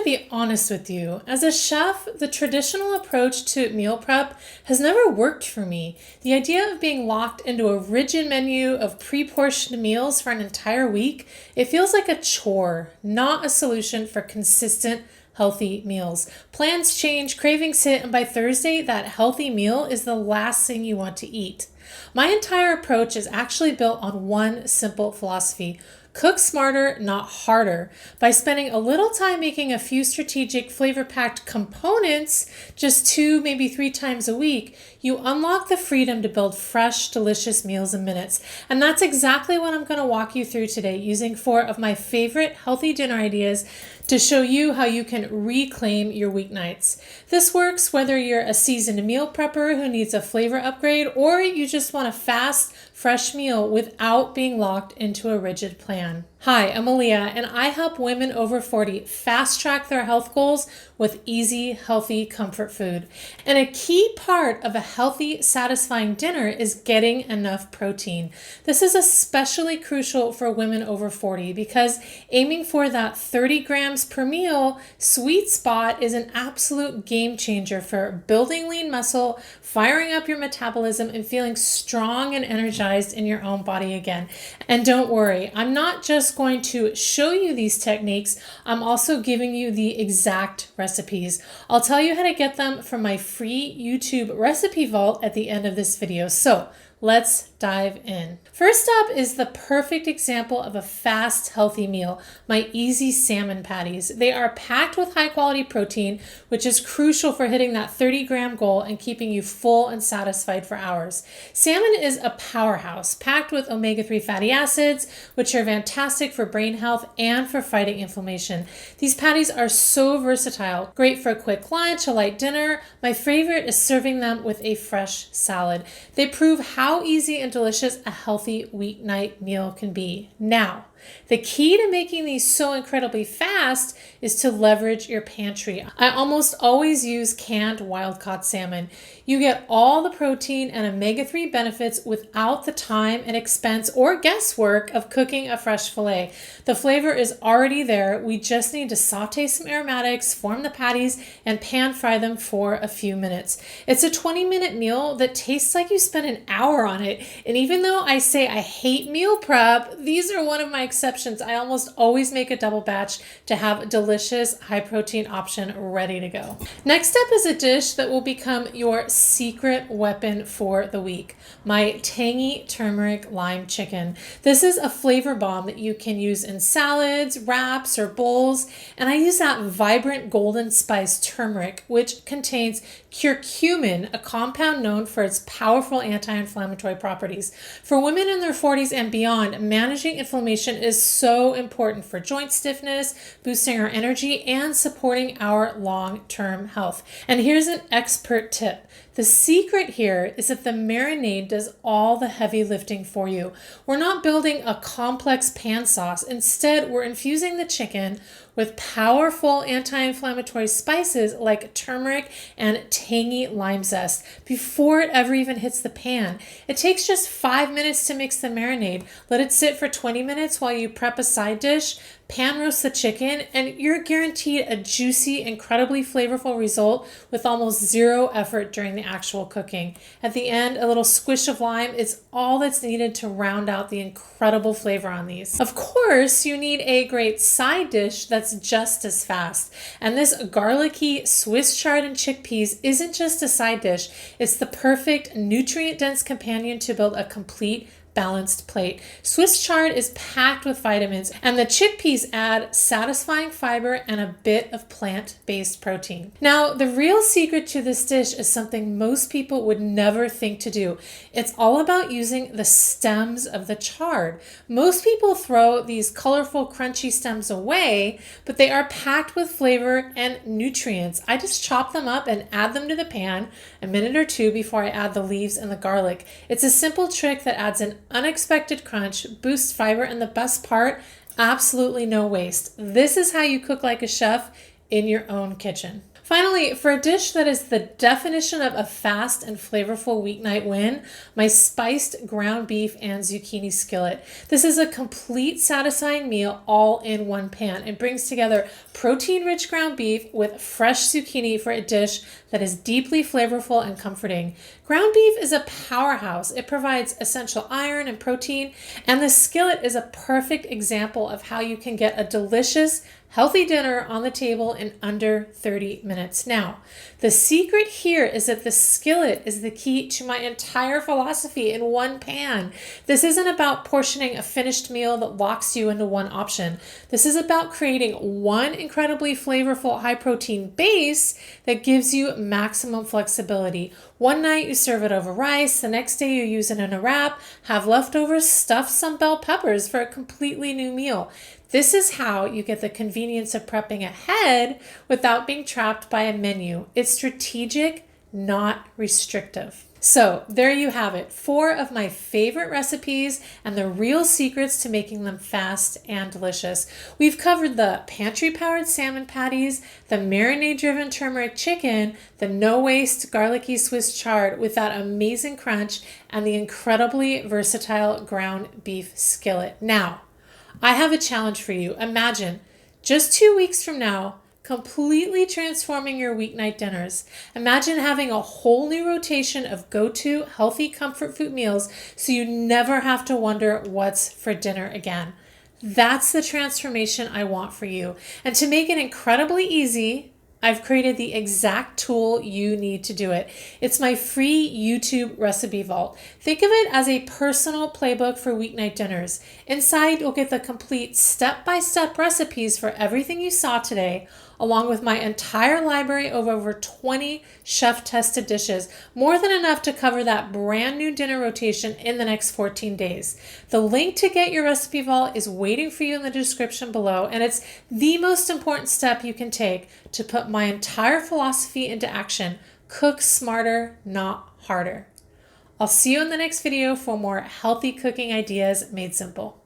be honest with you. As a chef, the traditional approach to meal prep has never worked for me. The idea of being locked into a rigid menu of pre-portioned meals for an entire week, it feels like a chore, not a solution for consistent healthy meals. Plans change, cravings hit, and by Thursday, that healthy meal is the last thing you want to eat. My entire approach is actually built on one simple philosophy: cook smarter, not harder. By spending a little time making a few strategic flavor-packed components just 2, maybe 3 times a week, you unlock the freedom to build fresh, delicious meals in minutes. And that's exactly what I'm going to walk you through today, using 4 of my favorite healthy dinner ideas to show you how you can reclaim your weeknights. This works whether you're a seasoned meal prepper who needs a flavor upgrade, or you just want a fast, fresh meal without being locked into a rigid plan. Hi, I'm Aliye, and I help women over 40 fast track their health goals with easy, healthy comfort food. And a key part of a healthy, satisfying dinner is getting enough protein. This is especially crucial for women over 40 because aiming for that 30 grams per meal sweet spot is an absolute game changer for building lean muscle, firing up your metabolism, and feeling strong and energized in your own body again. And don't worry, I'm not just going to show you these techniques, I'm also giving you the exact recipes. I'll tell you how to get them from my free YouTube recipe vault at the end of this video. So let's dive in. First up is the perfect example of a fast, healthy meal, my easy salmon patties. They are packed with high quality protein, which is crucial for hitting that 30-gram goal and keeping you full and satisfied for hours. Salmon is a powerhouse, packed with omega-3 fatty acids, which are fantastic for brain health and for fighting inflammation. These patties are so versatile, great for a quick lunch, a light dinner. My favorite is serving them with a fresh salad. They prove how easy and delicious a healthy weeknight meal can be. Now, the key to making these so incredibly fast is to leverage your pantry. I almost always use canned wild-caught salmon. You get all the protein and omega-3 benefits without the time and expense or guesswork of cooking a fresh fillet. The flavor is already there. We just need to saute some aromatics, form the patties, and pan fry them for a few minutes. It's a 20-minute meal that tastes like you spent an hour on it. And even though I say I hate meal prep, these are one of my exceptions. I almost always make a double batch to have a delicious high protein option ready to go. Next up is a dish that will become your secret weapon for the week: my tangy turmeric lime chicken. This is a flavor bomb that you can use in salads, wraps, or bowls. And I use that vibrant golden spice turmeric, which contains curcumin, a compound known for its powerful anti-inflammatory properties. For women in their 40s and beyond, managing inflammation is so important for joint stiffness, boosting our energy, and supporting our long-term health. And here's an expert tip. The secret here is that the marinade does all the heavy lifting for you. We're not building a complex pan sauce. Instead, we're infusing the chicken with powerful anti-inflammatory spices like turmeric and tangy lime zest before it ever even hits the pan. It takes just 5 minutes to mix the marinade. Let it sit for 20 minutes while you prep a side dish, pan roast the chicken, and you're guaranteed a juicy, incredibly flavorful result with almost zero effort during the actual cooking. At the end, a little squish of lime is all that's needed to round out the incredible flavor on these. Of course, you need a great side dish that's just as fast. And this garlicky Swiss chard and chickpeas isn't just a side dish, it's the perfect nutrient-dense companion to build a complete balanced plate. Swiss chard is packed with vitamins, and the chickpeas add satisfying fiber and a bit of plant-based protein. Now, the real secret to this dish is something most people would never think to do. It's all about using the stems of the chard. Most people throw these colorful, crunchy stems away, but they are packed with flavor and nutrients. I just chop them up and add them to the pan a minute or two before I add the leaves and the garlic. It's a simple trick that adds an unexpected crunch, boosts fiber, and the best part, absolutely no waste. This is how you cook like a chef in your own kitchen. Finally, for a dish that is the definition of a fast and flavorful weeknight win, my spiced ground beef and zucchini skillet. This is a complete satisfying meal all in one pan. It brings together protein-rich ground beef with fresh zucchini for a dish that is deeply flavorful and comforting. Ground beef is a powerhouse. It provides essential iron and protein, and the skillet is a perfect example of how you can get a delicious, healthy dinner on the table in under 30 minutes. Now, the secret here is that the skillet is the key to my entire philosophy in one pan. This isn't about portioning a finished meal that locks you into one option. This is about creating one incredibly flavorful, high-protein base that gives you maximum flexibility. One night you serve it over rice, the next day you use it in a wrap, have leftovers, stuff some bell peppers for a completely new meal. This is how you get the convenience of prepping ahead without being trapped by a menu. It's strategic, not restrictive. So there you have it, 4 of my favorite recipes and the real secrets to making them fast and delicious. We've covered the pantry-powered salmon patties, the marinade-driven turmeric chicken, the no-waste garlicky Swiss chard with that amazing crunch, and the incredibly versatile ground beef skillet. Now, I have a challenge for you. Imagine just 2 weeks from now, completely transforming your weeknight dinners. Imagine having a whole new rotation of go-to healthy comfort food meals so you never have to wonder what's for dinner again. That's the transformation I want for you. And to make it incredibly easy, I've created the exact tool you need to do it. It's my free YouTube recipe vault. Think of it as a personal playbook for weeknight dinners. Inside, you'll get the complete step-by-step recipes for everything you saw today, along with my entire library of over 20 chef-tested dishes, more than enough to cover that brand new dinner rotation in the next 14 days. The link to get your recipe vault is waiting for you in the description below, and it's the most important step you can take to put my entire philosophy into action. Cook smarter, not harder. I'll see you in the next video for more healthy cooking ideas made simple.